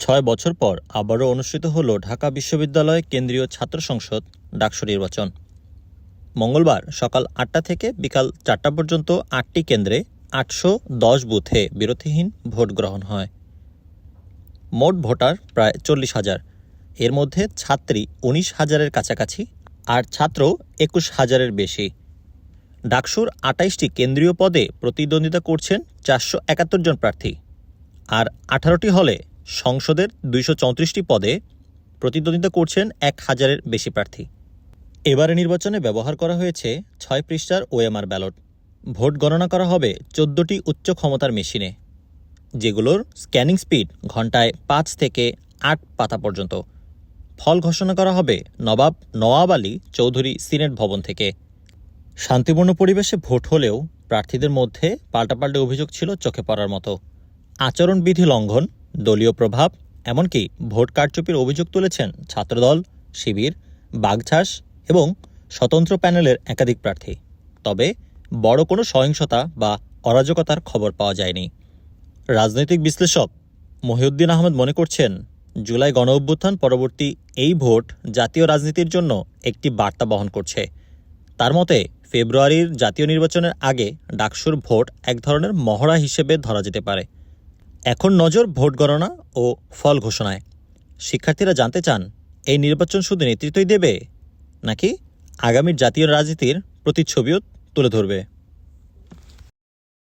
৬ বছর পর আবারও অনুষ্ঠিত হল ঢাকা বিশ্ববিদ্যালয় কেন্দ্রীয় ছাত্র সংসদ ডাকসু নির্বাচন। মঙ্গলবার সকাল ৮টা থেকে বিকাল ৪টা পর্যন্ত ৮টি কেন্দ্রে ৮১০ বুথে বিরতিহীন ভোট গ্রহণ হয়। মোট ভোটার প্রায় ৪০,০০০। এর মধ্যে ছাত্রী ১৯,০০০-এর কাছাকাছি আর ছাত্র ২১,০০০-এর বেশি। ডাকসুর ২৮টি কেন্দ্রীয় পদে প্রতিদ্বন্দ্বিতা করছেন ৪৭১ জন প্রার্থী, আর ১৮টি হলে সংসদের ২৩৪টি পদে প্রতিদ্বন্দ্বিতা করছেন ১,০০০-এর বেশি প্রার্থী। এবারে নির্বাচনে ব্যবহার করা হয়েছে ৬ পৃষ্ঠার ওএমআর ব্যালট। ভোট গণনা করা হবে ১৪টি উচ্চ ক্ষমতার মেশিনে, যেগুলোর স্ক্যানিং স্পিড ঘন্টায় ৫ থেকে ৮ পাতা পর্যন্ত। ফল ঘোষণা করা হবে নবাব নওয়াব আলী চৌধুরী সিনেট ভবন থেকে। শান্তিপূর্ণ পরিবেশে ভোট হলেও প্রার্থীদের মধ্যে পাল্টাপাল্টি অভিযোগ ছিল চোখে পড়ার মতো। আচরণবিধি লঙ্ঘন, দলীয় প্রভাব, এমনকি ভোট কারচুপির অভিযোগ তুলেছেন ছাত্রদল, শিবির, বাগছাস এবং স্বতন্ত্র প্যানেলের একাধিক প্রার্থী। তবে বড় কোনো সহিংসতা বা অরাজকতার খবর পাওয়া যায়নি। রাজনৈতিক বিশ্লেষক মহিউদ্দিন আহমেদ মনে করছেন, জুলাই গণঅভ্যুত্থান পরবর্তী এই ভোট জাতীয় রাজনীতির জন্য একটি বার্তা বহন করছে। তার মতে ফেব্রুয়ারির জাতীয় নির্বাচনের আগে ডাকসুর ভোট এক ধরনের মহড়া হিসেবে ধরা যেতে পারে। এখন নজর ভোট গণনা ও ফল ঘোষণায়। শিক্ষার্থীরা জানতে চান, এই নির্বাচন শুধু নেতৃত্বই দেবে, নাকি আগামীর জাতীয় রাজনীতির প্রতিচ্ছবিও তুলে ধরবে।